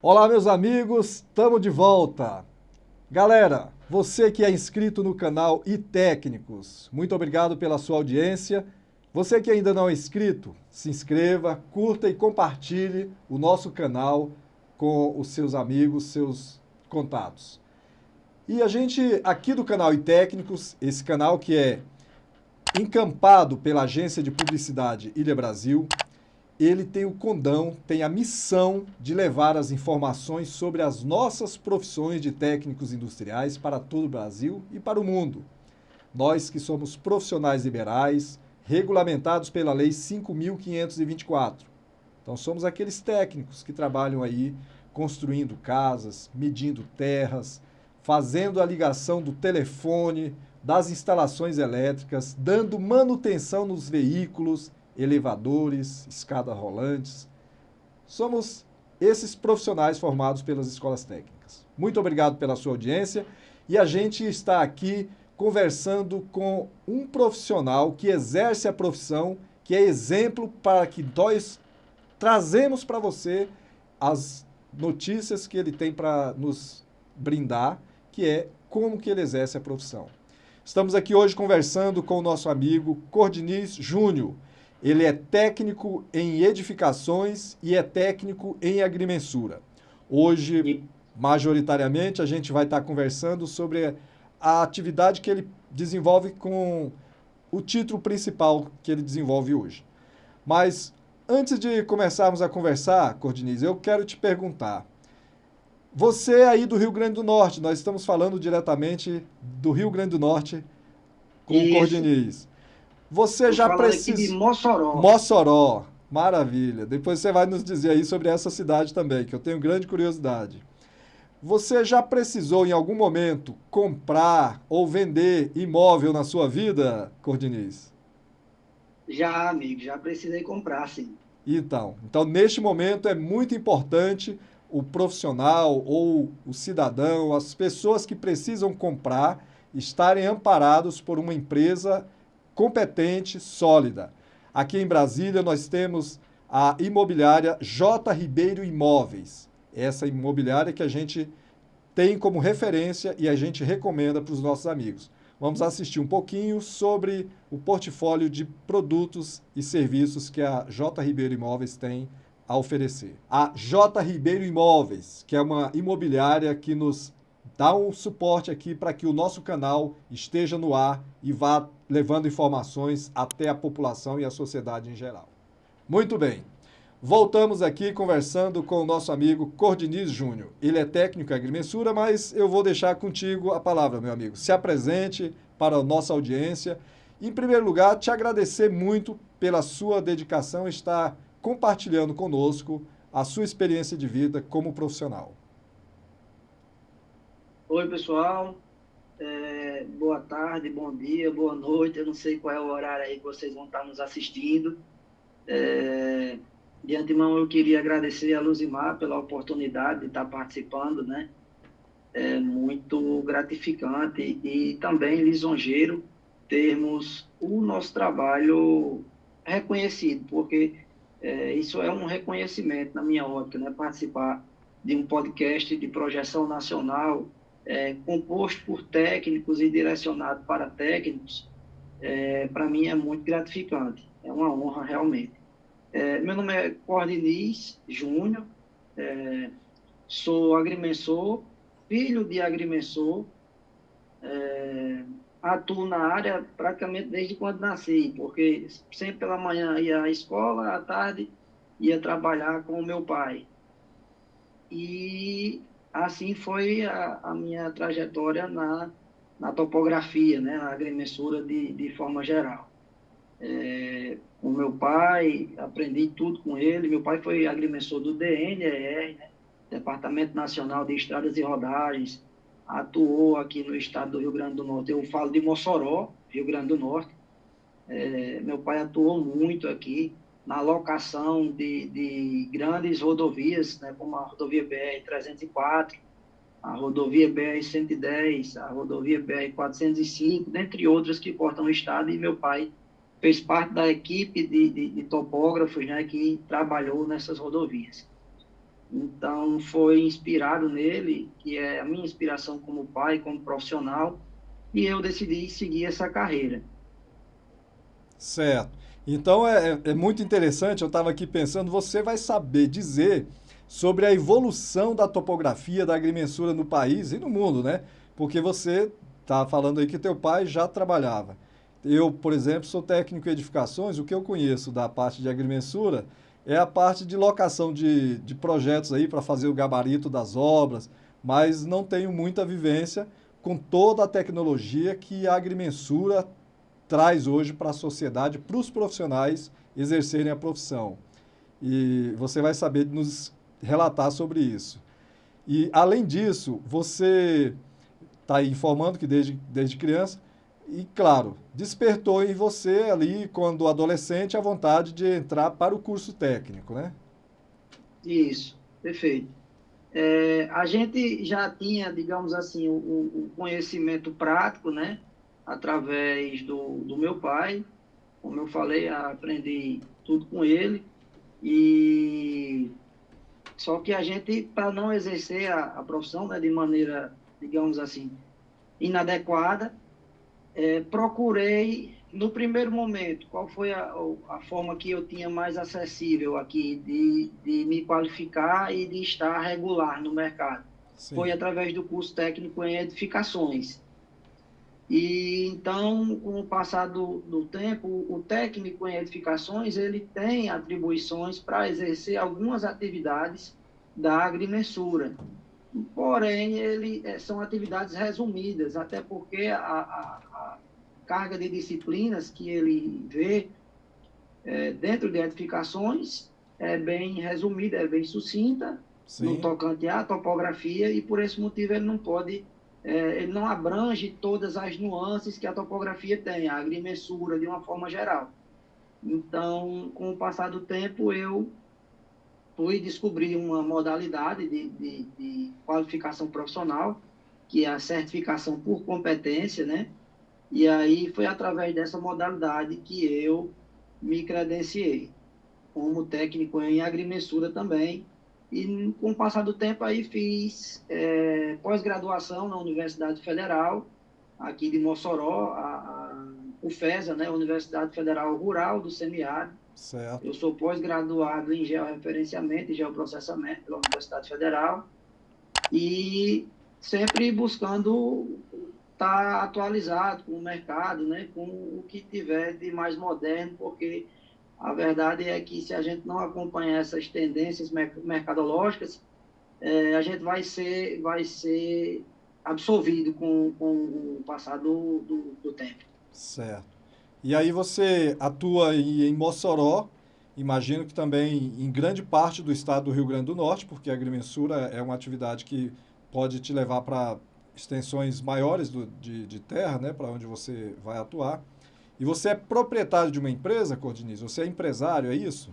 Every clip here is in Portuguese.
Olá, meus amigos, estamos de volta. Galera, você que é inscrito no canal iTécnicos, muito obrigado pela sua audiência. Você que ainda não é inscrito, se inscreva, curta e compartilhe o nosso canal com os seus amigos, seus contatos. E a gente, aqui do canal iTécnicos, esse canal que é encampado pela agência de publicidade Ilha Brasil, ele tem o condão, tem a missão de levar as informações sobre as nossas profissões de técnicos industriais para todo o Brasil e para o mundo. Nós que somos profissionais liberais, regulamentados pela Lei 5.524. Então somos aqueles técnicos que trabalham aí construindo casas, medindo terras, fazendo a ligação do telefone, das instalações elétricas, dando manutenção nos veículos, elevadores, escadas rolantes. Somos esses profissionais formados pelas escolas técnicas. Muito obrigado pela sua audiência e a gente está aqui conversando com um profissional que exerce a profissão, que é exemplo para que nós trazemos para você as notícias que ele tem para nos brindar, que é como que ele exerce a profissão. Estamos aqui hoje conversando com o nosso amigo Cordiniz Júnior. Ele é técnico em edificações e é técnico em agrimensura. Hoje, majoritariamente, a gente vai estar conversando sobre a atividade que ele desenvolve com o título principal que ele desenvolve hoje. Mas, antes de começarmos a conversar, Cordiniz, eu quero te perguntar. Você aí do Rio Grande do Norte, nós estamos falando diretamente do Rio Grande do Norte com o Cordiniz. Você já precisa. Aqui de Mossoró. Mossoró, maravilha. Depois você vai nos dizer aí sobre essa cidade também, que eu tenho grande curiosidade. Você já precisou em algum momento comprar ou vender imóvel na sua vida, Cordiniz? Já, amigo, já precisei comprar, sim. Então, neste momento é muito importante o profissional ou o cidadão, as pessoas que precisam comprar, estarem amparados por uma empresa competente, sólida. Aqui em Brasília nós temos a imobiliária J. Ribeiro Imóveis. Essa imobiliária que a gente tem como referência e a gente recomenda para os nossos amigos. Vamos assistir um pouquinho sobre o portfólio de produtos e serviços que a J. Ribeiro Imóveis tem a oferecer. A J. Ribeiro Imóveis, que é uma imobiliária que nos dá um suporte aqui para que o nosso canal esteja no ar e vá levando informações até a população e a sociedade em geral. Muito bem. Voltamos aqui conversando com o nosso amigo Cordiniz Júnior. Ele é técnico em agrimensura, mas eu vou deixar contigo a palavra, meu amigo. Se apresente para a nossa audiência. Em primeiro lugar, te agradecer muito pela sua dedicação em estar compartilhando conosco a sua experiência de vida como profissional. Oi, pessoal. Boa tarde, bom dia, boa noite. Eu não sei qual é o horário aí que vocês vão estar nos assistindo. De antemão, eu queria agradecer a Luzimar pela oportunidade de estar participando, né? É muito gratificante e também lisonjeiro termos o nosso trabalho reconhecido, porque isso é um reconhecimento na minha ótica, né? Participar de um podcast de projeção nacional, composto por técnicos e direcionado para técnicos, para mim é muito gratificante, é uma honra realmente. Meu nome é Cordiniz Júnior, sou agrimensor, filho de agrimensor, atuo na área praticamente desde quando nasci, porque sempre pela manhã ia à escola, à tarde ia trabalhar com o meu pai. E assim foi a minha trajetória na topografia, né, na agrimensura de forma geral. Com meu pai, aprendi tudo com ele. Meu pai foi agrimensor do DNER, né, Departamento Nacional de Estradas e Rodagens, atuou aqui no estado do Rio Grande do Norte. Eu falo de Mossoró, Rio Grande do Norte. Meu pai atuou muito aqui na locação de grandes rodovias, né, como a rodovia BR-304, a rodovia BR-110, a rodovia BR-405, dentre outras que cortam o estado, e meu pai fez parte da equipe de topógrafos, né, que trabalhou nessas rodovias. Então, foi inspirado nele, que é a minha inspiração como pai, como profissional, e eu decidi seguir essa carreira. Certo. Então é muito interessante, eu estava aqui pensando, você vai saber dizer sobre a evolução da topografia da agrimensura no país e no mundo, né? Porque você está falando aí que teu pai já trabalhava. Eu, por exemplo, sou técnico em edificações, o que eu conheço da parte de agrimensura é a parte de locação de projetos aí para fazer o gabarito das obras, mas não tenho muita vivência com toda a tecnologia que a agrimensura traz hoje para a sociedade, para os profissionais exercerem a profissão. E você vai saber nos relatar sobre isso. E, além disso, você está aí informando que desde criança, e, claro, despertou em você ali, quando adolescente, a vontade de entrar para o curso técnico, né? Isso, perfeito. A gente já tinha, digamos assim, o conhecimento prático, né? Através do meu pai. Como eu falei, aprendi tudo com ele. E só que a gente, para não exercer a profissão, né, de maneira, digamos assim, inadequada, procurei, no primeiro momento, qual foi a forma que eu tinha mais acessível aqui de me qualificar e de estar regular no mercado. Foi Sim, através do curso técnico em edificações. E então, com o passar do tempo, o técnico em edificações, ele tem atribuições para exercer algumas atividades da agrimensura. Porém, são atividades resumidas, até porque a carga de disciplinas que ele vê dentro de edificações é bem resumida, é bem sucinta, no sim, tocante à topografia, e por esse motivo ele não pode, ele não abrange todas as nuances que a topografia tem, a agrimensura de uma forma geral. Então, com o passar do tempo, eu fui descobrir uma modalidade de qualificação profissional, que é a certificação por competência, né? E aí foi através dessa modalidade que eu me credenciei como técnico em agrimensura também. E com o passar do tempo aí fiz pós-graduação na Universidade Federal, aqui de Mossoró, a UFESA, né? Universidade Federal Rural do Semiárido. certo. Eu sou pós-graduado em georreferenciamento e geoprocessamento pela Universidade Federal e sempre buscando estar atualizado com o mercado, né, com o que tiver de mais moderno, porque a verdade é que se a gente não acompanhar essas tendências mercadológicas, a gente vai ser absorvido com o passar do tempo. Certo. E aí você atua em Mossoró, imagino que também em grande parte do estado do Rio Grande do Norte, porque a agrimensura é uma atividade que pode te levar para extensões maiores de terra, né, para onde você vai atuar. E você é proprietário de uma empresa, Cordiniz? Você é empresário, é isso?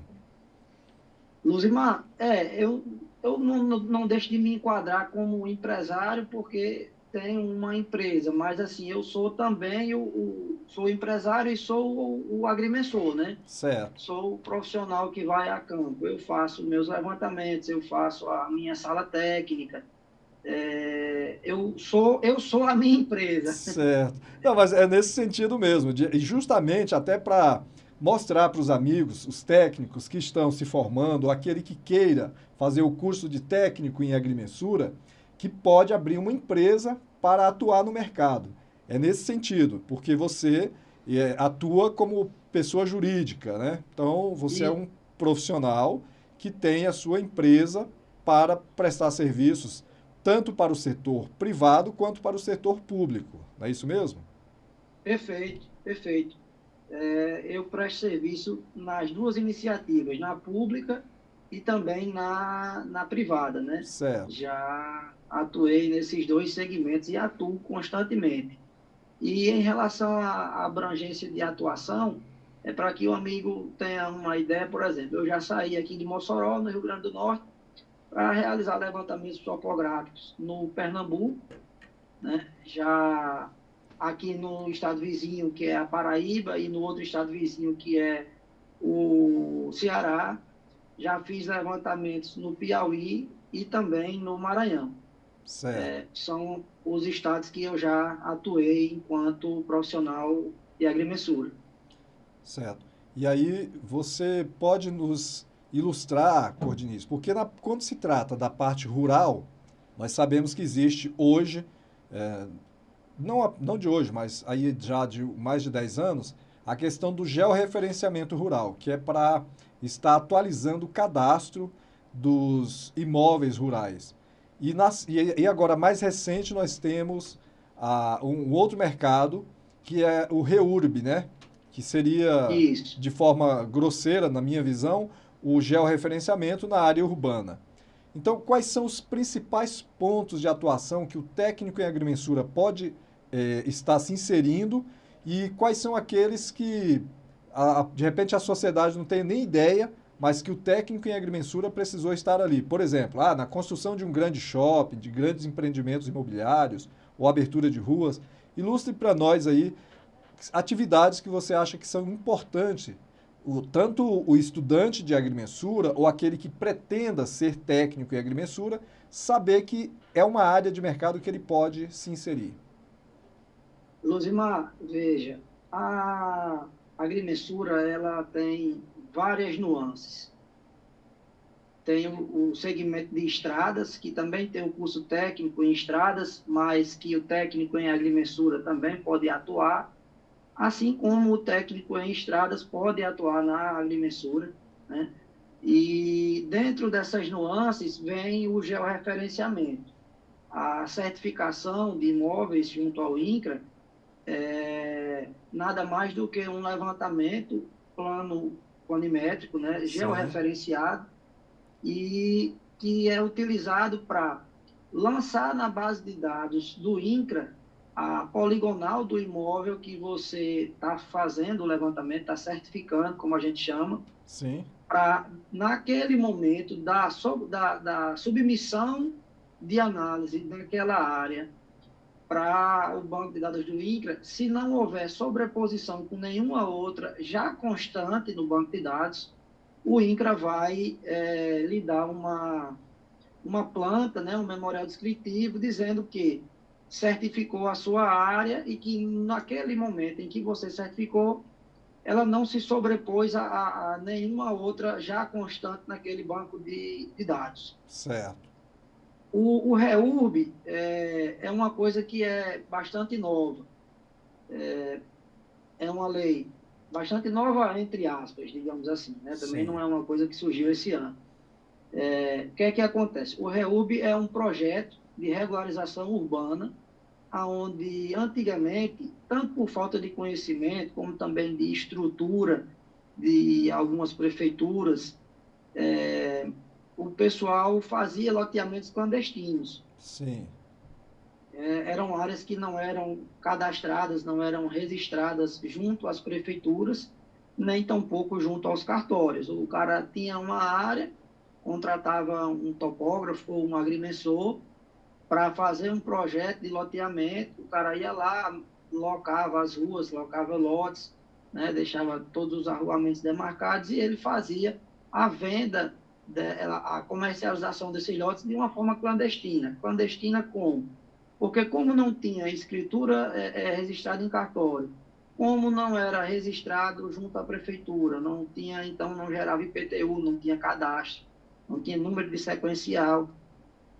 Luzimar, eu não deixo de me enquadrar como empresário porque tenho uma empresa, mas assim, eu sou também sou empresário e sou o agrimensor, né? Certo. Sou o profissional que vai a campo, eu faço meus levantamentos, eu faço a minha sala técnica, eu sou a minha empresa. Certo. Não, mas é nesse sentido mesmo, e justamente até para mostrar para os amigos, os técnicos que estão se formando, ou aquele que queira fazer o curso de técnico em agrimensura, que pode abrir uma empresa para atuar no mercado. É nesse sentido, porque você atua como pessoa jurídica, né? Então, você é E um profissional que tem a sua empresa para prestar serviços tanto para o setor privado quanto para o setor público. Não é isso mesmo? perfeito, perfeito. Eu presto serviço nas duas iniciativas, na pública e também na privada, né? Certo. Já atuei nesses dois segmentos e atuo constantemente. E em relação à abrangência de atuação, é para que o amigo tenha uma ideia, por exemplo, eu já saí aqui de Mossoró, no Rio Grande do Norte, para realizar levantamentos topográficos no Pernambuco, né? Já aqui no estado vizinho, que é a Paraíba, e no outro estado vizinho, que é o Ceará. já fiz levantamentos no Piauí e também no Maranhão. Certo, São os estados que eu já atuei enquanto profissional de agrimensura. certo. E aí você pode nos ilustrar, Cordiniz, porque quando se trata da parte rural, nós sabemos que existe hoje, é, não de hoje, mas aí já de mais de 10 anos, a questão do georreferenciamento rural, que é para estar atualizando o cadastro dos imóveis rurais. E agora, mais recente, nós temos um outro mercado, que é o REURB, né? Que seria, Isso. de forma grosseira, na minha visão, o georreferenciamento na área urbana. Então, quais são os principais pontos de atuação que o técnico em agrimensura pode estar se inserindo e quais são aqueles que, de repente, a sociedade não tem nem ideia, mas que o técnico em agrimensura precisou estar ali? Por exemplo, na construção de um grande shopping, de grandes empreendimentos imobiliários ou abertura de ruas. Ilustre para nós aí atividades que você acha que são importantes, tanto o estudante de agrimensura ou aquele que pretenda ser técnico em agrimensura, saber que é uma área de mercado que ele pode se inserir. Luzimar, veja, a agrimensura ela tem várias nuances. Tem o segmento de estradas, que também tem o curso técnico em estradas, mas que o técnico em agrimensura também pode atuar, assim como o técnico em estradas pode atuar na agrimensura, né? E dentro dessas nuances vem o georreferenciamento. A certificação de imóveis junto ao INCRA nada mais do que um levantamento plano planimétrico, né, Sim, georreferenciado, e que é utilizado para lançar na base de dados do INCRA a poligonal do imóvel que você está fazendo o levantamento, está certificando, como a gente chama, sim, para, naquele momento da submissão de análise daquela área para o banco de dados do INCRA, se não houver sobreposição com nenhuma outra já constante no banco de dados, o INCRA vai lhe dar uma planta, né, um memorial descritivo, dizendo que certificou a sua área e que naquele momento em que você certificou, ela não se sobrepôs a nenhuma outra já constante naquele banco de dados. certo. O REURB é uma coisa que é bastante nova. É uma lei bastante nova, entre aspas, digamos assim, né? Também não Sim, é uma coisa que surgiu esse ano. O que é que acontece? O REURB é um projeto de regularização urbana, onde antigamente, tanto por falta de conhecimento, como também de estrutura de algumas prefeituras, o pessoal fazia loteamentos clandestinos. sim, Eram áreas que não eram cadastradas, não eram registradas junto às prefeituras, nem tampouco junto aos cartórios. O cara tinha uma área, contratava um topógrafo ou um agrimensor para fazer um projeto de loteamento, o cara ia lá, locava as ruas, locava lotes, né, deixava todos os arruamentos demarcados e ele fazia a venda, a comercialização desses lotes de uma forma clandestina. Clandestina como? Porque como não tinha escritura registrada em cartório, como não era registrado junto à prefeitura, não tinha, então não gerava IPTU, não tinha cadastro, não tinha número de sequencial.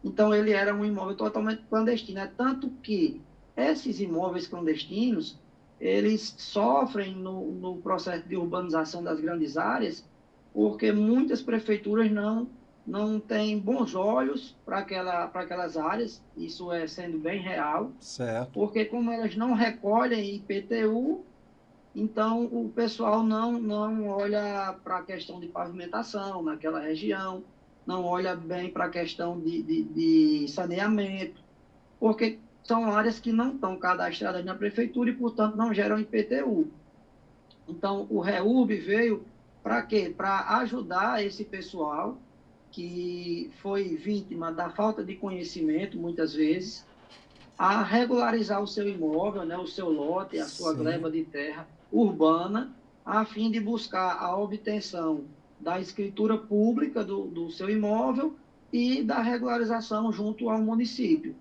Então ele era um imóvel totalmente clandestino. É tanto que esses imóveis clandestinos, eles sofrem no processo de urbanização das grandes áreas, porque muitas prefeituras não têm bons olhos para aquelas áreas, isso é sendo bem real, certo. porque como elas não recolhem IPTU, então o pessoal não olha para a questão de pavimentação naquela região, não olha bem para a questão de saneamento, porque são áreas que não estão cadastradas na prefeitura e, portanto, não geram IPTU. Então, o REURB veio para quê? Para ajudar esse pessoal que foi vítima da falta de conhecimento, muitas vezes, a regularizar o seu imóvel, né, o seu lote, a sua Sim, gleba de terra urbana, a fim de buscar a obtenção da escritura pública do seu imóvel e da regularização junto ao município,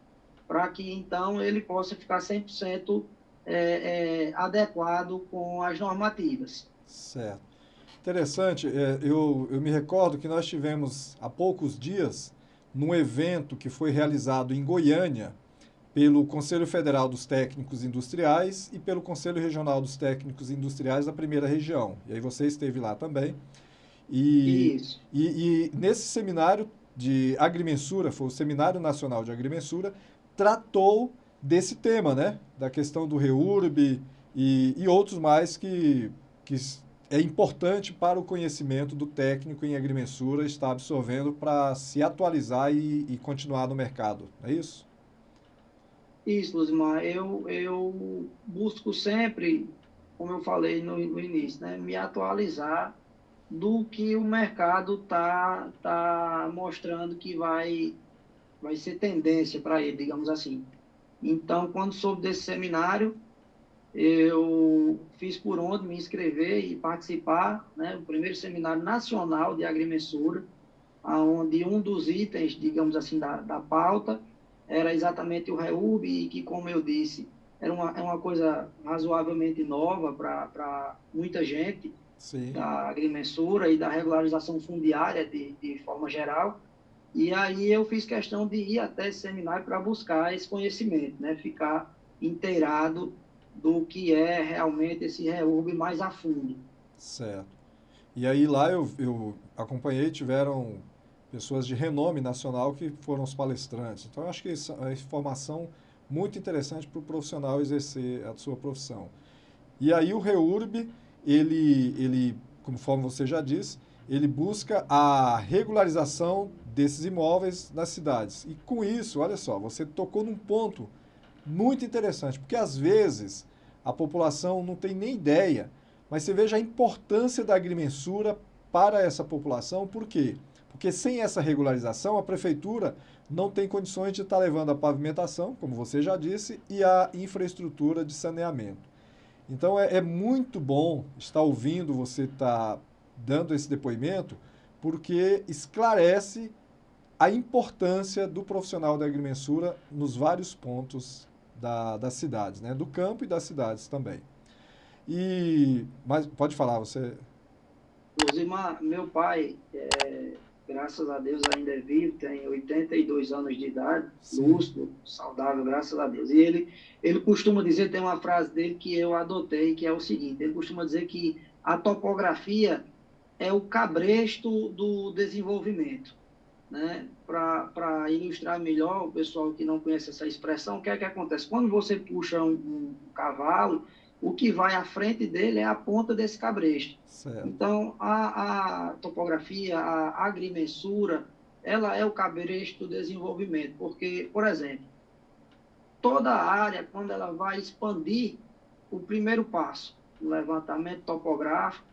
para que, então, ele possa ficar 100% adequado com as normativas. Certo. Interessante, eu me recordo que nós tivemos há poucos dias, num evento que foi realizado em Goiânia, pelo Conselho Federal dos Técnicos Industriais e pelo Conselho Regional dos Técnicos Industriais da Primeira Região. E aí você esteve lá também. Isso. E nesse seminário de agrimensura, foi o Seminário Nacional de Agrimensura, tratou desse tema, né? Da questão do REURB e outros mais que é importante para o conhecimento do técnico em agrimensura estar absorvendo para se atualizar e continuar no mercado. É isso? Isso, Luzimar. Eu busco sempre, como eu falei no início, né, me atualizar do que o mercado tá mostrando que vai ser tendência para ele, digamos assim. Então, quando soube desse seminário, eu fiz por onde me inscrever e participar, né, o primeiro seminário nacional de agrimensura, onde um dos itens, digamos assim, da pauta era exatamente o REURB, e que, como eu disse, é uma coisa razoavelmente nova para muita gente, Sim. da agrimensura e da regularização fundiária de forma geral. E aí eu fiz questão de ir até esse seminário para buscar esse conhecimento, né? Ficar inteirado do que é realmente esse REURB mais a fundo. Certo. E aí lá eu acompanhei, tiveram pessoas de renome nacional que foram os palestrantes. Então eu acho que isso é informação muito interessante para o profissional exercer a sua profissão. E aí o REURB, conforme você já disse, ele busca a regularização desses imóveis nas cidades. E com isso, olha só, você tocou num ponto muito interessante, porque às vezes a população não tem nem ideia, mas você veja a importância da agrimensura para essa população, por quê? Porque sem essa regularização, a prefeitura não tem condições de estar levando a pavimentação, como você já disse, e a infraestrutura de saneamento. Então é muito bom estar ouvindo você estar dando esse depoimento, porque esclarece a importância do profissional da agrimensura nos vários pontos das cidades, né? Do campo e das cidades também. Mas pode falar, você. Luzimar, meu pai, graças a Deus, ainda é vivo, tem 82 anos de idade, Sim. lúcido, saudável, graças a Deus. E ele costuma dizer, tem uma frase dele que eu adotei, que é o seguinte: ele costuma dizer que a topografia é o cabresto do desenvolvimento, né? Para ilustrar melhor o pessoal que não conhece essa expressão, o que é que acontece? Quando você puxa um cavalo, o que vai à frente dele é a ponta desse cabresto. Certo. Então, a topografia, a agrimensura, ela é o cabresto do desenvolvimento, porque, por exemplo, toda a área, quando ela vai expandir, o primeiro passo, o levantamento topográfico,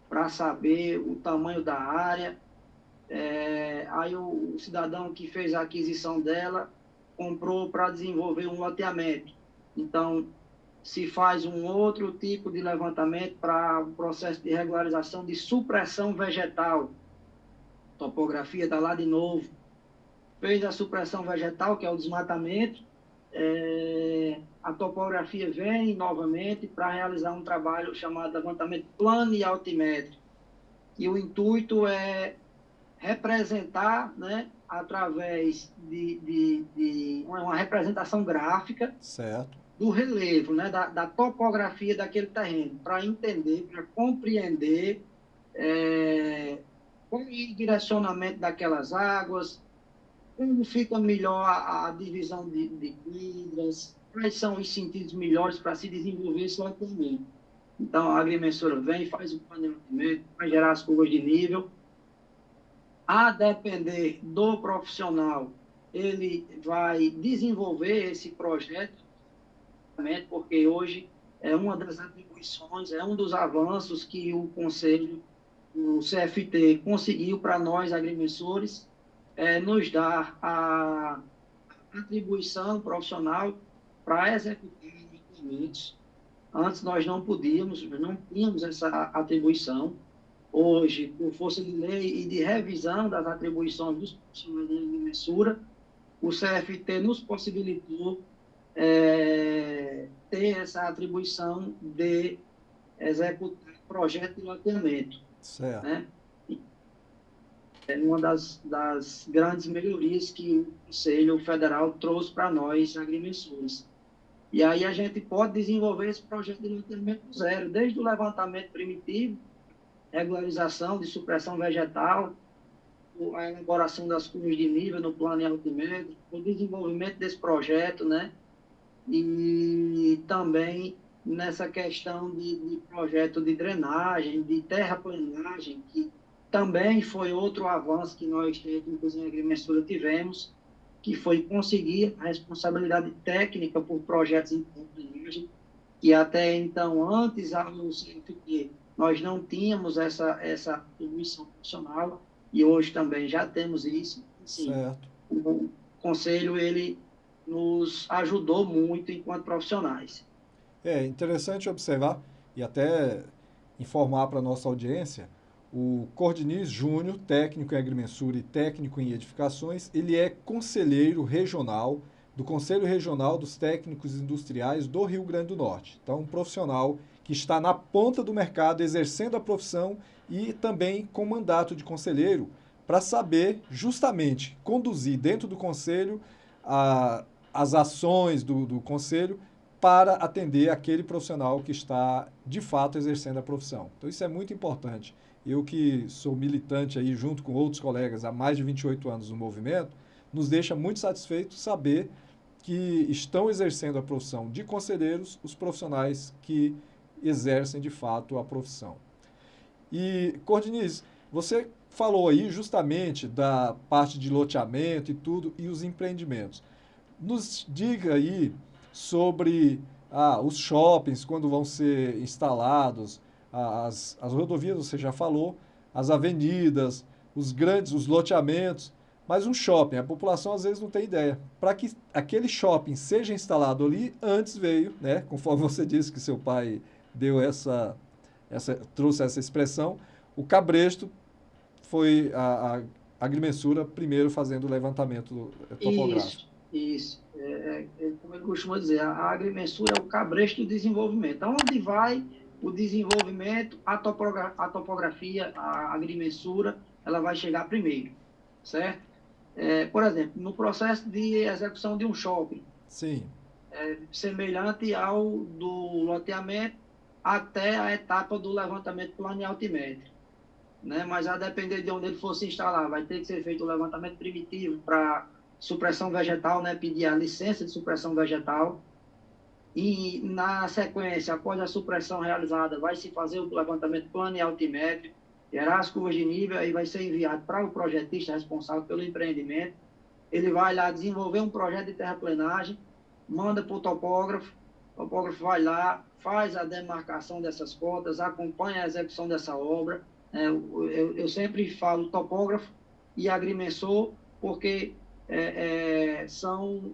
para saber o tamanho da área, aí o cidadão que fez a aquisição dela comprou para desenvolver um loteamento. Então, se faz um outro tipo de levantamento para o processo de regularização de supressão vegetal. Topografia está lá de novo. Fez a supressão vegetal, que é o desmatamento, a topografia vem novamente para realizar um trabalho chamado levantamento plano e altimétrico. E o intuito é representar, né, através de uma representação gráfica, Certo. do relevo, né, da topografia daquele terreno, para entender, para compreender qual é o direcionamento daquelas águas, como fica melhor a divisão de quadras, quais são os sentidos melhores para se desenvolver esse loteamento. Então, a agrimensura vem, faz o planejamento, vai gerar as curvas de nível. A depender do profissional, ele vai desenvolver esse projeto, porque hoje é uma das atribuições, é um dos avanços que o Conselho, o CFT, conseguiu para nós, agrimensores, nos dar a atribuição profissional para executar documentos. Antes nós não podíamos, não tínhamos essa atribuição, hoje, por força de lei e de revisão das atribuições dos profissionais de agrimensura, o CFT nos possibilitou ter essa atribuição de executar projeto de loteamento, Certo. né? É uma das grandes melhorias que o Conselho Federal trouxe para nós, agrimensores. E aí a gente pode desenvolver esse projeto de loteamento zero, desde o levantamento primitivo, regularização de supressão vegetal, a elaboração das curvas de nível no plano altimétrico, o desenvolvimento desse projeto, né? E também nessa questão de projeto de drenagem, de terraplenagem, que também foi outro avanço que nós, técnicos em agrimensura, tivemos, que foi conseguir a responsabilidade técnica por projetos em terraplenagem, que até então, antes do CFT, nós não tínhamos essa atribuição profissional, e hoje também já temos isso. Sim, Certo. o Conselho, ele nos ajudou muito enquanto profissionais. É interessante observar e até informar para a nossa audiência, o Cordiniz Júnior, técnico em agrimensura e técnico em edificações, ele é conselheiro regional do Conselho Regional dos Técnicos Industriais do Rio Grande do Norte. Então, um profissional que está na ponta do mercado exercendo a profissão e também com mandato de conselheiro para saber justamente conduzir dentro do conselho as ações do conselho para atender aquele profissional que está, de fato, exercendo a profissão. Então, isso é muito importante. Eu que sou militante aí, junto com outros colegas, há mais de 28 anos no movimento, nos deixa muito satisfeitos saber que estão exercendo a profissão de conselheiros os profissionais que exercem, de fato, a profissão. E, Cordiniz, você falou aí justamente da parte de loteamento e tudo, e os empreendimentos. Nos diga aí sobre os shoppings, quando vão ser instalados, as rodovias, você já falou, as avenidas, os loteamentos, mas um shopping, a população às vezes não tem ideia. Para que aquele shopping seja instalado ali, antes veio, né, conforme você disse que seu pai deu trouxe essa expressão, o cabresto foi a agrimensura primeiro fazendo o levantamento topográfico. Isso. Como ele costuma dizer, a agrimensura é o cabresto do desenvolvimento. Onde vai o desenvolvimento, a topografia, a agrimensura, ela vai chegar primeiro, certo? Por exemplo, no processo de execução de um shopping, Sim. semelhante ao do loteamento até a etapa do levantamento plano altimétrico, né? Mas a depender de onde ele fosse instalar, vai ter que ser feito o levantamento primitivo para supressão vegetal, né? Pedir a licença de supressão vegetal. E, na sequência, após a supressão realizada, vai se fazer o levantamento plano e altimétrico, gerar as curvas de nível, aí vai ser enviado para o projetista responsável pelo empreendimento. Ele vai lá desenvolver um projeto de terraplenagem, manda para o topógrafo vai lá, faz a demarcação dessas cotas, acompanha a execução dessa obra. Eu sempre falo topógrafo e agrimensor, porque são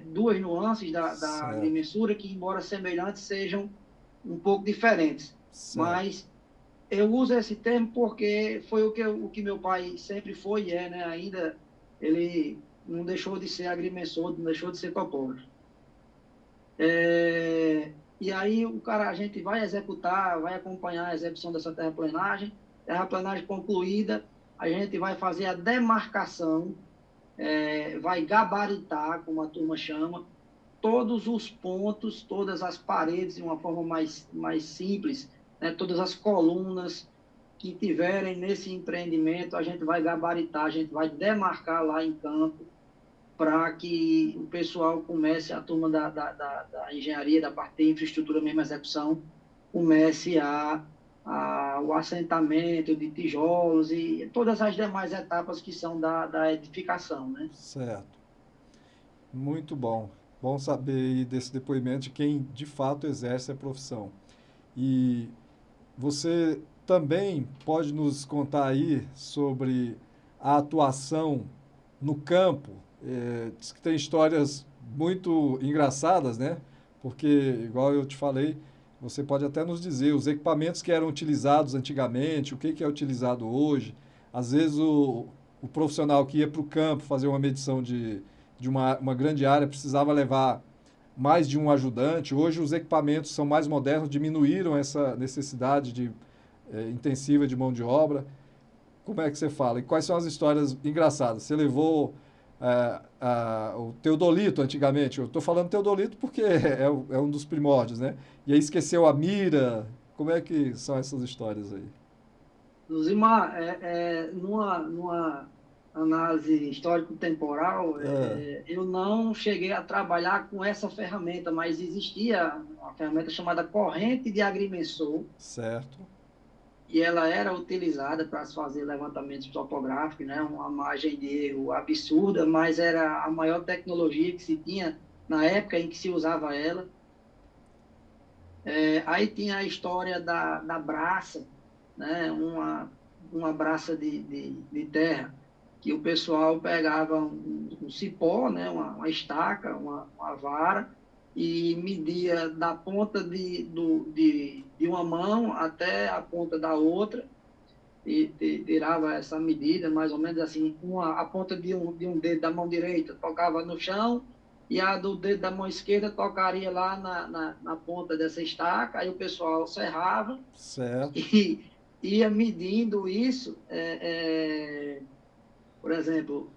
duas nuances da agrimensura que, embora semelhantes, sejam um pouco diferentes. Certo. Mas eu uso esse termo porque foi o que meu pai sempre foi e né? Ainda ele não deixou de ser agrimensor, não deixou de ser topógrafo. E aí a gente vai executar, vai acompanhar a execução dessa terraplenagem concluída, a gente vai fazer a demarcação, vai gabaritar, como a turma chama, todos os pontos, todas as paredes de uma forma mais simples, né? Todas as colunas que tiverem nesse empreendimento, a gente vai gabaritar, a gente vai demarcar lá em campo, para que o pessoal comece, a turma da engenharia, da parte de infraestrutura mesmo, execução, comece o assentamento de tijolos e todas as demais etapas que são da edificação, né? Certo. Muito bom. Bom saber aí desse depoimento de quem de fato exerce a profissão. E você também pode nos contar aí sobre a atuação no campo. Diz que tem histórias muito engraçadas, né? Porque, igual eu te falei, Você pode até nos dizer os equipamentos que eram utilizados antigamente, o que é utilizado hoje. Às vezes o profissional que ia para o campo fazer uma medição de uma grande área precisava levar mais de um ajudante. Hoje os equipamentos são mais modernos, diminuíram essa necessidade intensiva de mão de obra. Como é que você fala? E quais são as histórias engraçadas? Você levou o teodolito antigamente. Eu estou falando teodolito porque é um dos primórdios, né? E aí esqueceu a mira. Como é que são essas histórias aí? Luzimar, numa análise histórico-temporal, Ah, eu não cheguei a trabalhar com essa ferramenta, mas existia uma ferramenta chamada corrente de agrimensor, certo. e ela era utilizada para se fazer levantamentos topográficos, né? Uma margem de erro absurda, mas era a maior tecnologia que se tinha na época em que se usava ela. Aí tinha a história da braça, né? Uma braça de terra, que o pessoal pegava um cipó, né? Uma estaca, uma vara, e media da ponta de uma mão até a ponta da outra, e tirava essa medida, mais ou menos assim, a ponta de um dedo da mão direita tocava no chão, e a do dedo da mão esquerda tocaria lá na ponta dessa estaca, aí o pessoal serrava Certo. e ia medindo isso, por exemplo,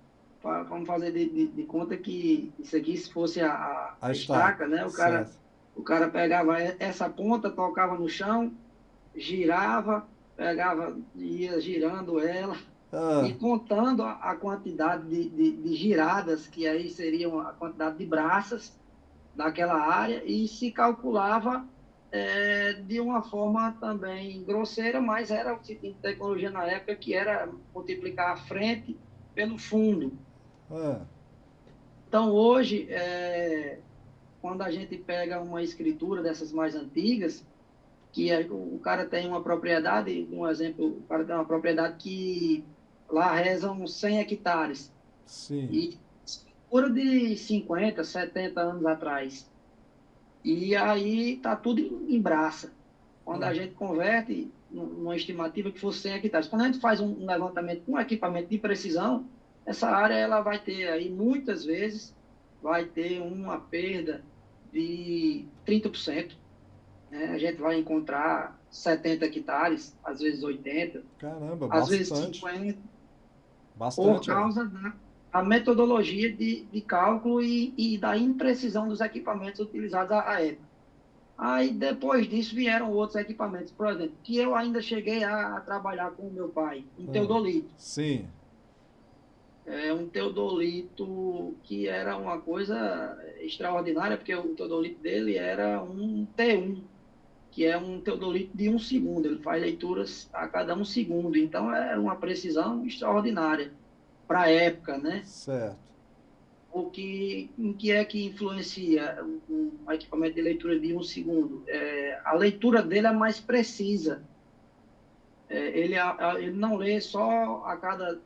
vamos fazer de conta que isso aqui, se fosse A a estaca. estaca, né? Certo. O cara pegava essa ponta, tocava no chão, girava, pegava, ia girando ela Ah, e contando a quantidade de giradas, que aí seriam a quantidade de braças daquela área, e se calculava de uma forma também grosseira, mas era o tipo de tecnologia na época que era multiplicar a frente pelo fundo. ah, Então, hoje, quando a gente pega uma escritura dessas mais antigas, o cara tem uma propriedade, um exemplo, o cara tem uma propriedade que lá rezam 100 hectares, sim. e escritura de 50, 70 anos atrás. E aí está tudo em braça. Quando a Ah, gente converte numa estimativa que fosse 100 hectares. Quando a gente faz um levantamento com equipamento de precisão, essa área ela vai ter aí, muitas vezes, vai ter uma perda de 30%. Né? A gente vai encontrar 70 hectares, às vezes 80, caramba, às vezes bastante. 50, por Bastante aí. causa da metodologia de cálculo e da imprecisão dos equipamentos utilizados à época. Aí, depois disso, vieram outros equipamentos, por exemplo, que eu ainda cheguei a trabalhar com o meu pai, um Ah, teodolito. sim. Um teodolito que era uma coisa extraordinária, porque o teodolito dele era um T1, que é um teodolito de 1 segundo, ele faz leituras a cada 1 segundo, então era uma precisão extraordinária para a época, né? Certo. Em que é que influencia um equipamento de leitura de 1 segundo? A leitura dele é mais precisa. Ele não lê só a cada.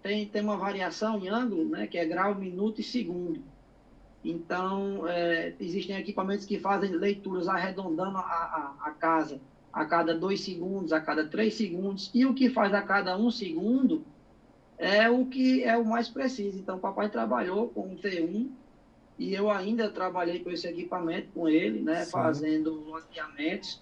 Tem uma variação em ângulo, né, que é grau, minuto e segundo. Então, existem equipamentos que fazem leituras arredondando a casa a cada 2 segundos, a cada 3 segundos, e o que faz a cada 1 segundo é o que é o mais preciso. Então, o papai trabalhou com o T1 e eu ainda trabalhei com esse equipamento com ele, né, Sim. fazendo loteamentos.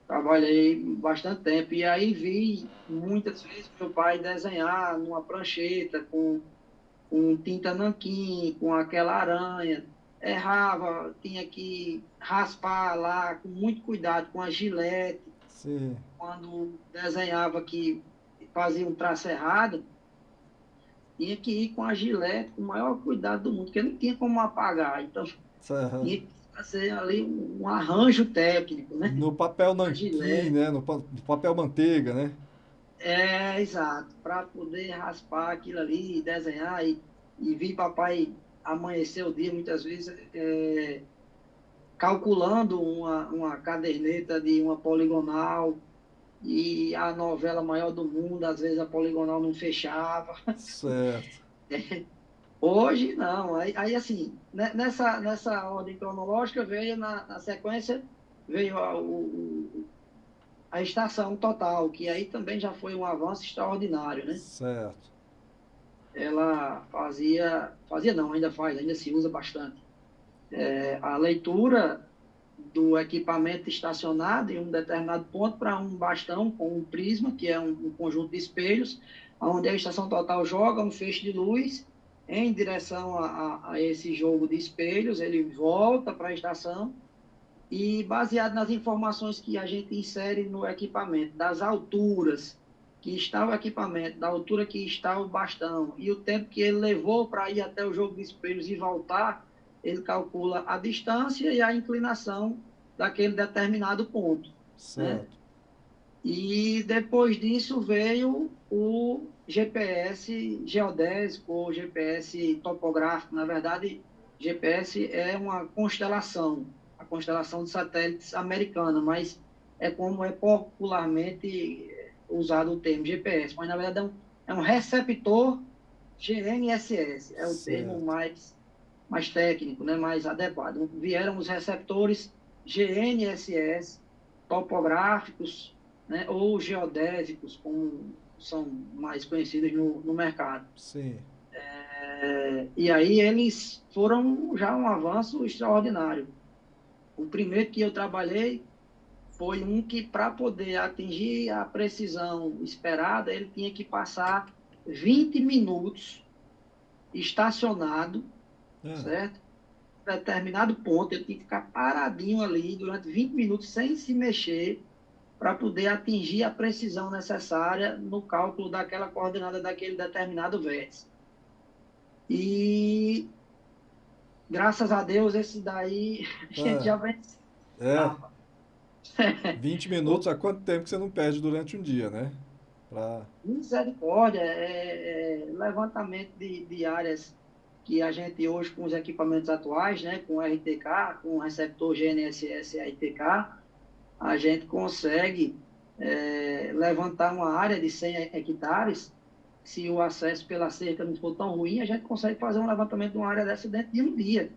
Trabalhei bastante tempo e aí vi muitas vezes meu pai desenhar numa prancheta com tinta nanquim, com aquela aranha. Errava, tinha que raspar lá com muito cuidado, com a gilete. Sim. Quando desenhava que fazia um traço errado, tinha que ir com a gilete com o maior cuidado do mundo, porque não tinha como apagar. Então, Aham. tinha que fazer ali um arranjo técnico, né? No papel A nanquim, gilete. né? No papel manteiga, né? Exato, para poder raspar aquilo ali, desenhar e vir papai amanhecer o dia, muitas vezes, calculando uma caderneta de uma poligonal e a novela maior do mundo, às vezes a poligonal não fechava. Certo. Hoje, não. Aí assim, nessa ordem cronológica veio na sequência veio a estação total, que aí também já foi um avanço extraordinário, né? Certo. Ela fazia não, ainda faz, ainda se usa bastante. A leitura do equipamento estacionado em um determinado ponto para um bastão com um prisma, que é um conjunto de espelhos, onde a estação total joga um feixe de luz em direção a esse jogo de espelhos, ele volta para a estação e, baseado nas informações que a gente insere no equipamento, das alturas que está o equipamento, da altura que está o bastão e o tempo que ele levou para ir até o jogo de espelhos e voltar, ele calcula a distância e a inclinação daquele determinado ponto, né? Certo. E depois disso veio o GPS geodésico ou GPS topográfico. Na verdade, GPS é uma constelação, a constelação de satélites americana, mas é como é popularmente usado o termo GPS. Mas, na verdade, é um receptor GNSS, é o termo Certo. mais técnico, né, mais adequado. Vieram os receptores GNSS topográficos, né, ou geodésicos, como são mais conhecidos no mercado. Sim. E aí eles foram já um avanço extraordinário. O primeiro que eu trabalhei foi um que, para poder atingir a precisão esperada, ele tinha que passar 20 minutos estacionado, Ah, certo? Determinado ponto, ele tinha que ficar paradinho ali durante 20 minutos sem se mexer para poder atingir a precisão necessária no cálculo daquela coordenada daquele determinado vértice. E, graças a Deus, esse daí a gente ah, já venceu. é. 20 minutos, há quanto tempo que você não perde durante um dia, né? Pra... Misericórdia, levantamento de áreas que a gente hoje, com os equipamentos atuais, né, com RTK, com o receptor GNSS RTK, a gente consegue levantar uma área de 100 hectares. Se o acesso pela cerca não for tão ruim, a gente consegue fazer um levantamento de uma área dessa dentro de um dia,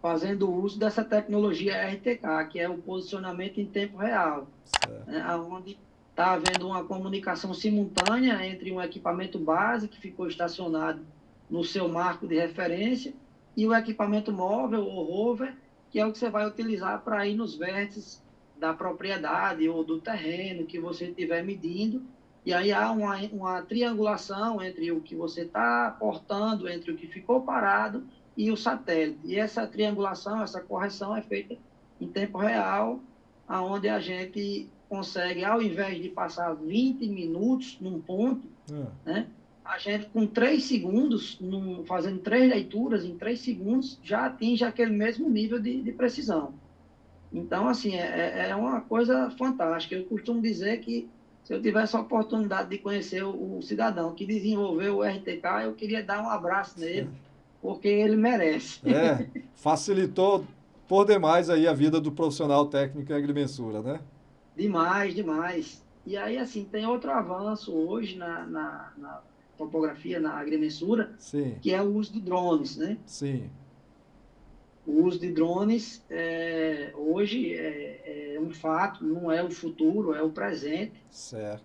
fazendo uso dessa tecnologia RTK, que é o posicionamento em tempo real, Certo. né, onde está havendo uma comunicação simultânea entre um equipamento base que ficou estacionado no seu marco de referência e o equipamento móvel ou rover, que é o que você vai utilizar para ir nos vértices da propriedade ou do terreno que você estiver medindo. E aí há uma triangulação entre o que você está portando, entre o que ficou parado e o satélite. E essa triangulação, essa correção é feita em tempo real, aonde a gente consegue, ao invés de passar 20 minutos num ponto, Ah, né, a gente com 3 segundos, fazendo 3 leituras, em 3 segundos, já atinge aquele mesmo nível de precisão. Então, assim, é uma coisa fantástica. Eu costumo dizer que se eu tivesse a oportunidade de conhecer o cidadão que desenvolveu o RTK, eu queria dar um abraço nele, porque ele merece. facilitou por demais aí a vida do profissional técnico em agrimensura, né? Demais, demais. E aí, assim, tem outro avanço hoje na topografia, na agrimensura, Sim, que é o uso de drones, né? sim, O uso de drones hoje é um fato, não é o futuro, é o presente. certo.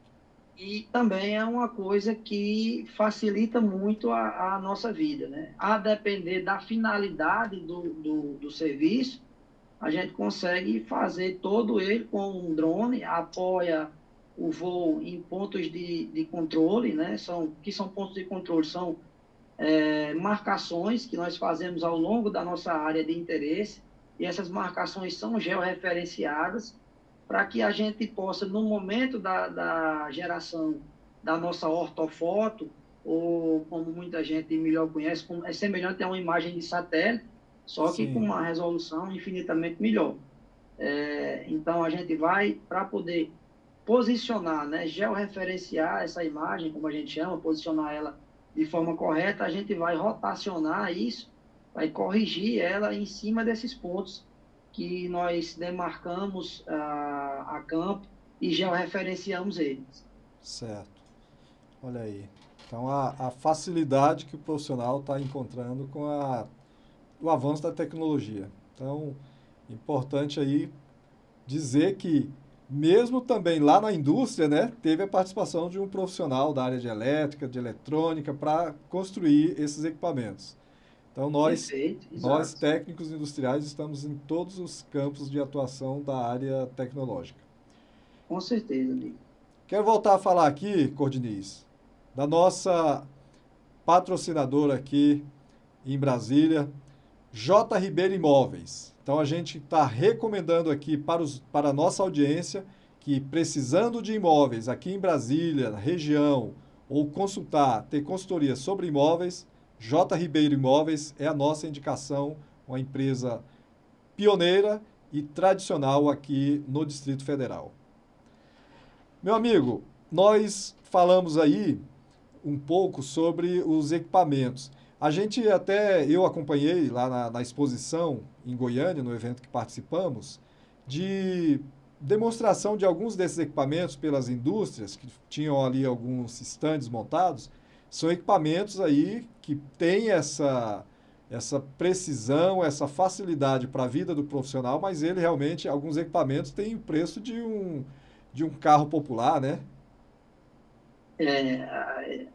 E também é uma coisa que facilita muito a nossa vida, né? A depender da finalidade do serviço, a gente consegue fazer todo ele com um drone, apoia o voo em pontos de controle, né? Que são pontos de controle? São marcações que nós fazemos ao longo da nossa área de interesse, e essas marcações são georreferenciadas para que a gente possa, no momento da geração da nossa ortofoto, ou como muita gente melhor conhece, é semelhante a uma imagem de satélite, só que com Sim, uma resolução infinitamente melhor. Então, a gente vai, para poder posicionar, né, georreferenciar essa imagem, como a gente chama, posicionar ela de forma correta, a gente vai rotacionar isso, vai corrigir ela em cima desses pontos que nós demarcamos a campo e georreferenciamos eles. certo. Olha aí. Então, a facilidade que o profissional está encontrando com o avanço da tecnologia. Então, Importante aí dizer que, mesmo também lá na indústria, né, teve a participação de um profissional da área de elétrica, de eletrônica, para construir esses equipamentos. Então, Perfeito, nós exato. técnicos industriais estamos em todos os campos de atuação da área tecnológica. Com certeza, amigo. Quero voltar a falar aqui, Cordiniz, da nossa patrocinadora aqui em Brasília, J. Ribeiro Imóveis. Então a gente está recomendando aqui para a nossa audiência que, precisando de imóveis aqui em Brasília, na região, ou consultar, ter consultoria sobre imóveis, J. Ribeiro Imóveis é a nossa indicação, uma empresa pioneira e tradicional aqui no Distrito Federal. Meu amigo, nós falamos aí um pouco sobre os equipamentos. A gente até, eu acompanhei lá na exposição em Goiânia, no evento que participamos, de demonstração de alguns desses equipamentos pelas indústrias, que tinham ali alguns estandes montados. São equipamentos aí que têm essa precisão, essa facilidade para a vida do profissional, mas ele realmente, alguns equipamentos têm o preço de um carro popular, né? É,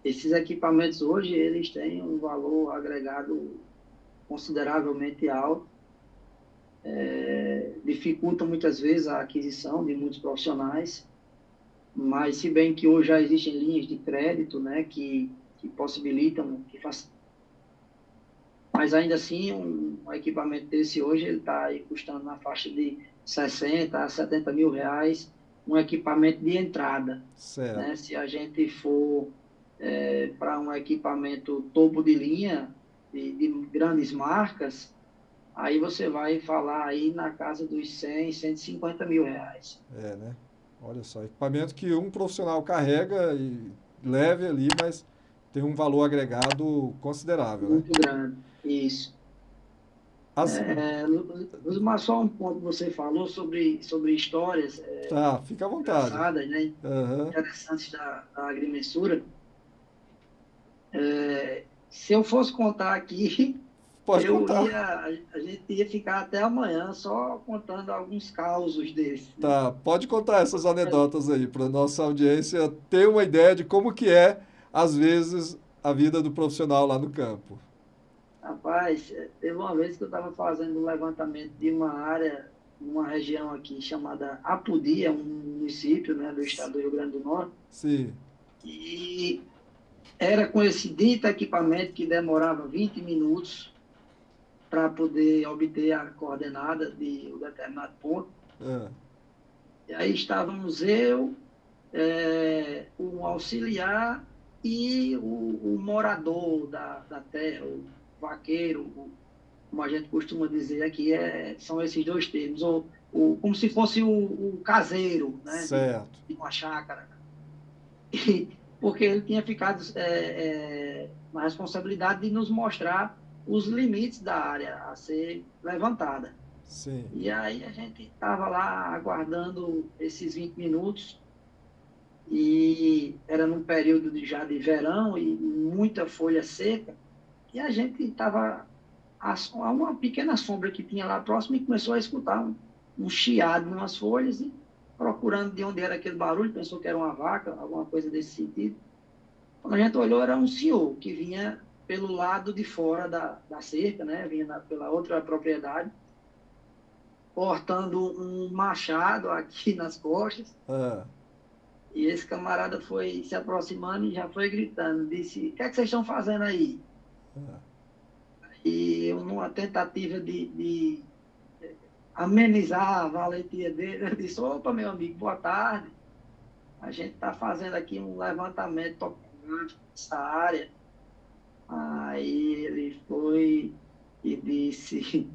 esses equipamentos hoje, eles têm um valor agregado consideravelmente alto, dificultam muitas vezes a aquisição de muitos profissionais, mas se bem que hoje já existem linhas de crédito, né, que possibilitam, mas ainda assim um equipamento desse hoje ele está aí custando na faixa de 60 a 70 mil reais, um equipamento de entrada, Certo. né? Se a gente for para um equipamento topo de linha de grandes marcas, aí você vai falar aí na casa dos 100, 150 mil reais. É, né? Olha só, equipamento que um profissional carrega e leve ali, mas tem um valor agregado considerável, né? Muito grande, isso. As, Mas só um ponto que você falou sobre histórias tá, fica à vontade. engraçadas, né? Aham. Interessantes da agrimensura. Se eu fosse contar aqui, Pode contar. a gente ia ficar até amanhã só contando alguns causos desses, né? Tá, pode contar essas anedotas aí para nossa audiência ter uma ideia de como que é, às vezes, a vida do profissional lá no campo. Rapaz, teve uma vez que eu estava fazendo um levantamento de uma área, uma região aqui chamada Apudi, é um município, né, do estado do Rio Grande do Norte, Sim. e era com esse dito equipamento que demorava 20 minutos para poder obter a coordenada de um determinado ponto. Ah, E aí estávamos eu, um auxiliar e o morador da terra, o vaqueiro, como a gente costuma dizer aqui, são esses dois termos, como se fosse o caseiro, né, certo. de uma chácara. E, porque ele tinha ficado na responsabilidade de nos mostrar os limites da área a ser levantada. Sim. E aí a gente estava lá aguardando esses 20 minutos e era num período já de verão e muita folha seca e a gente estava a uma pequena sombra que tinha lá próximo e começou a escutar um chiado em umas folhas e procurando de onde era aquele barulho, pensou que era uma vaca, alguma coisa desse sentido. Quando a gente olhou, era um senhor que vinha pelo lado de fora da cerca, né? Vinha pela outra propriedade, portando um machado aqui nas costas. Ah, E esse camarada foi se aproximando e já foi gritando, disse, o que é que vocês estão fazendo aí? ah, E eu, numa tentativa de amenizar a valentia dele, eu disse, opa, meu amigo, boa tarde. A gente está fazendo aqui um levantamento topográfico nessa área. Aí ele foi e disse,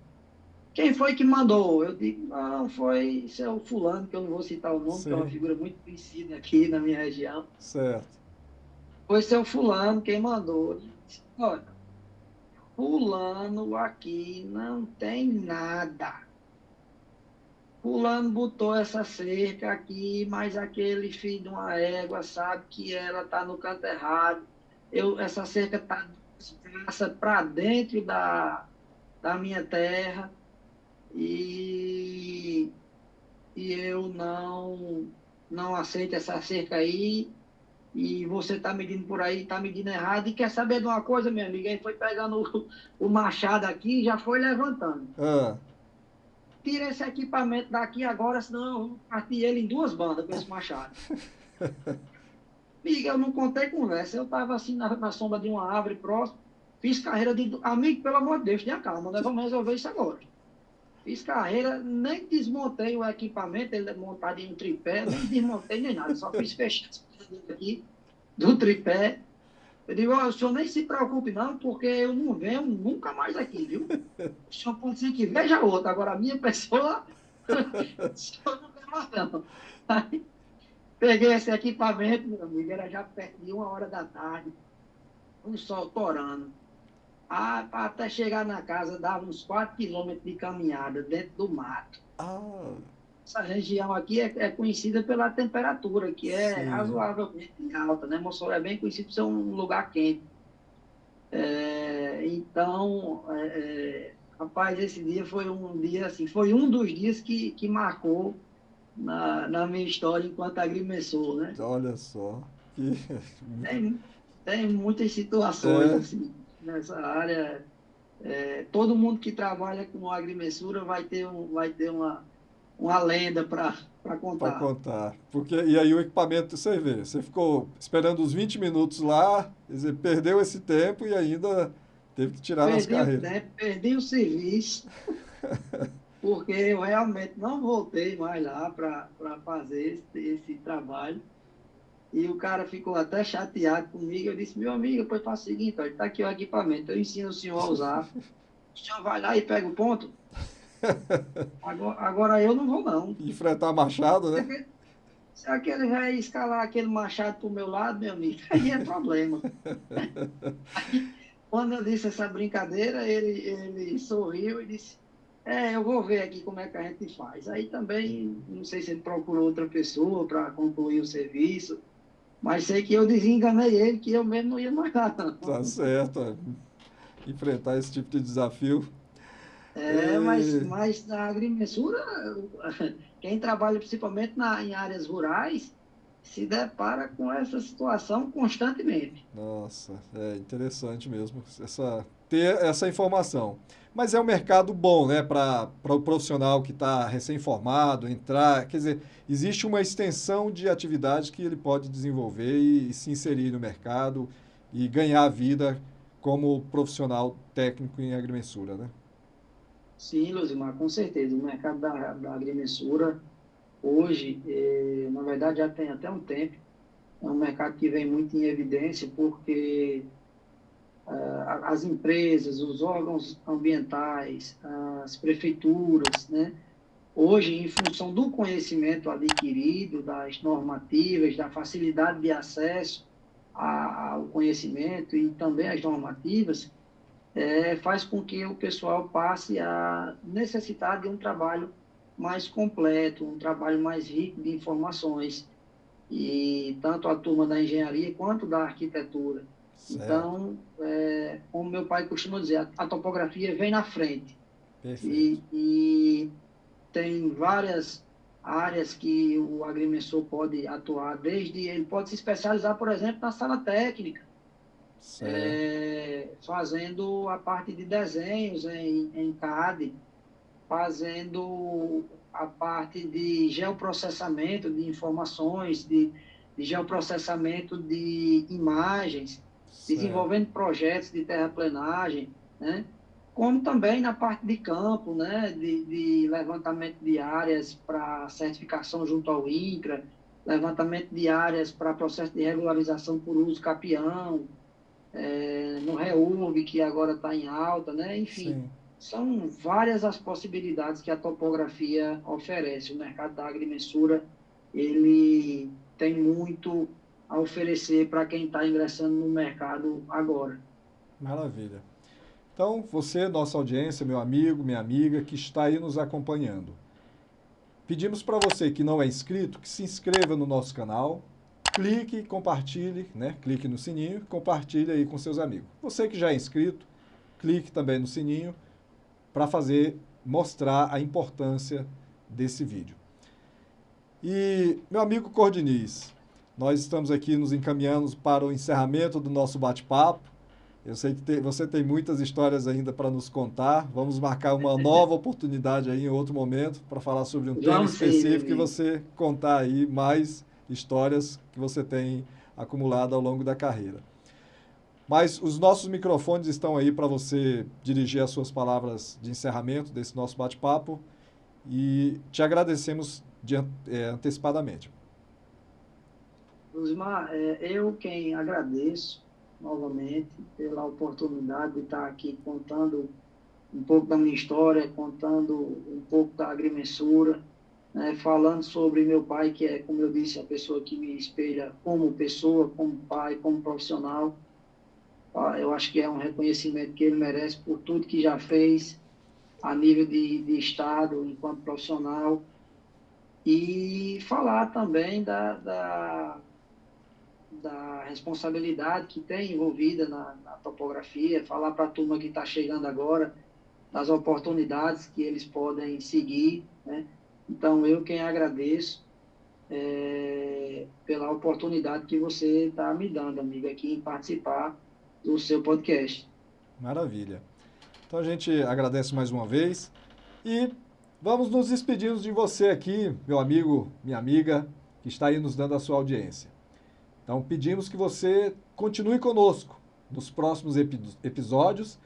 quem foi que mandou? Eu digo, não, foi seu fulano, que eu não vou citar o nome, que é uma sim. figura muito conhecida aqui na minha região. Certo. Foi seu fulano quem mandou. Eu disse, olha, fulano aqui não tem nada. Fulano botou essa cerca aqui, mas aquele filho de uma égua sabe que ela está no canto errado. Essa cerca está para dentro da minha terra. e, e eu não aceito essa cerca aí, e você está medindo por aí, está medindo errado, e quer saber de uma coisa, minha amiga? Ele foi pegando o machado aqui e já foi levantando. Ah, Tira esse equipamento daqui agora, senão eu vou partir ele em duas bandas com esse machado. Amiga, eu não contei conversa, eu estava assim na sombra de uma árvore próxima, fiz carreira de... Amigo, pelo amor de Deus, tenha calma, nós vamos resolver isso agora. Fiz carreira, nem desmontei o equipamento, ele é montado em um tripé, nem desmontei nem nada, só fiz fechar as coisas aqui do tripé. Eu digo, ó, o senhor nem se preocupe não, porque eu não venho nunca mais aqui, viu? O senhor pode ser que veja outra, agora a minha pessoa, o senhor não vê mais não. Aí, peguei esse equipamento, meu amigo, era já perto de 1 hora da tarde, um sol torando. Ah, até chegar na casa dava uns 4 quilômetros de caminhada dentro do mato. ah, Essa região aqui é conhecida pela temperatura, que é sim. razoavelmente alta, né? Mossoró é bem conhecido por ser um lugar quente. Então, rapaz, esse dia foi um dia assim, foi um dos dias que marcou na minha história enquanto agrimensor, né? Olha só. Que... Tem, tem muitas situações É, assim nessa área. Todo mundo que trabalha com agrimensura vai ter uma lenda para para contar. contar. Porque, e aí o equipamento, você vê, você ficou esperando uns 20 minutos lá, quer dizer, perdeu esse tempo e ainda teve que tirar nas Perdi o carreiras. tempo, perdi o serviço, porque eu realmente não voltei mais lá para fazer esse trabalho. E o cara ficou até chateado comigo. Eu disse, meu amigo, depois faz o seguinte, olha, está aqui o equipamento, eu ensino o senhor a usar. O senhor vai lá e pega o ponto. Agora eu não vou, não. Enfrentar Machado, né? Se aquele vai escalar aquele machado para o meu lado, meu amigo, aí é problema. Quando eu disse essa brincadeira, ele sorriu e disse, eu vou ver aqui como é que a gente faz. Aí também, não sei se ele procurou outra pessoa para concluir o serviço, mas sei que eu desenganei ele, que eu mesmo não ia mais lá, não. Tá certo. Enfrentar esse tipo de desafio. E, Mas na agrimensura, quem trabalha principalmente em áreas rurais, se depara com essa situação constantemente. nossa, é interessante mesmo ter essa informação. Mas é um mercado bom, né, para o profissional que está recém-formado entrar. Quer dizer, existe uma extensão de atividades que ele pode desenvolver e se inserir no mercado e ganhar vida como profissional técnico em agrimensura, né? Sim, Luzimar, com certeza. O mercado da agrimensura, hoje, na verdade, já tem até um tempo, é um mercado que vem muito em evidência, porque as empresas, os órgãos ambientais, as prefeituras, né, hoje, em função do conhecimento adquirido, das normativas, da facilidade de acesso ao conhecimento e também às normativas, faz com que o pessoal passe a necessitar de um trabalho mais completo, um trabalho mais rico de informações, e tanto a turma da engenharia quanto da arquitetura. Certo, Então, como meu pai costuma dizer, a topografia vem na frente. perfeito. E tem várias áreas que o agrimensor pode atuar, desde ele pode se especializar, por exemplo, na sala técnica, Certo, fazendo a parte de desenhos em CAD, fazendo a parte de geoprocessamento de informações, de geoprocessamento de imagens, certo. desenvolvendo projetos de terraplenagem, né? Como também na parte de campo, né? De levantamento de áreas para certificação junto ao INCRA, levantamento de áreas para processo de regularização por uso capião, no REURB, que agora está em alta, né? Enfim, Sim. são várias as possibilidades que a topografia oferece. O mercado da agrimensura, ele tem muito a oferecer para quem está ingressando no mercado agora. Maravilha. Então, você, nossa audiência, meu amigo, minha amiga, que está aí nos acompanhando. Pedimos para você que não é inscrito, que se inscreva no nosso canal, clique, compartilhe, né? Clique no sininho, compartilhe aí com seus amigos. Você que já é inscrito, clique também no sininho para fazer mostrar a importância desse vídeo. E, meu amigo Cordiniz, nós estamos aqui nos encaminhando para o encerramento do nosso bate-papo. Eu sei que você tem muitas histórias ainda para nos contar. Vamos marcar uma nova oportunidade aí em outro momento para falar sobre um tema específico e você contar aí mais histórias que você tem acumulado ao longo da carreira. Mas os nossos microfones estão aí para você dirigir as suas palavras de encerramento desse nosso bate-papo e te agradecemos antecipadamente. Luzimar, eu quem agradeço novamente pela oportunidade de estar aqui contando um pouco da minha história, contando um pouco da agrimensura, né, falando sobre meu pai, que é, como eu disse, a pessoa que me espelha como pessoa, como pai, como profissional. Eu acho que é um reconhecimento que ele merece por tudo que já fez a nível de Estado, enquanto profissional. E falar também da responsabilidade que tem envolvida na topografia, falar para a turma que está chegando agora, das oportunidades que eles podem seguir, né? Então, eu quem agradeço pela oportunidade que você está me dando, amigo, aqui em participar do seu podcast. Maravilha. Então, a gente agradece mais uma vez e vamos nos despedindo de você aqui, meu amigo, minha amiga, que está aí nos dando a sua audiência. Então, pedimos que você continue conosco nos próximos episódios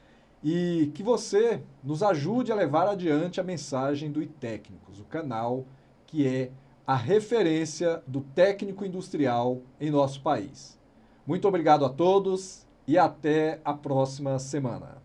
e que você nos ajude a levar adiante a mensagem do iTécnicos, o canal que é a referência do técnico industrial em nosso país. Muito obrigado a todos e até a próxima semana.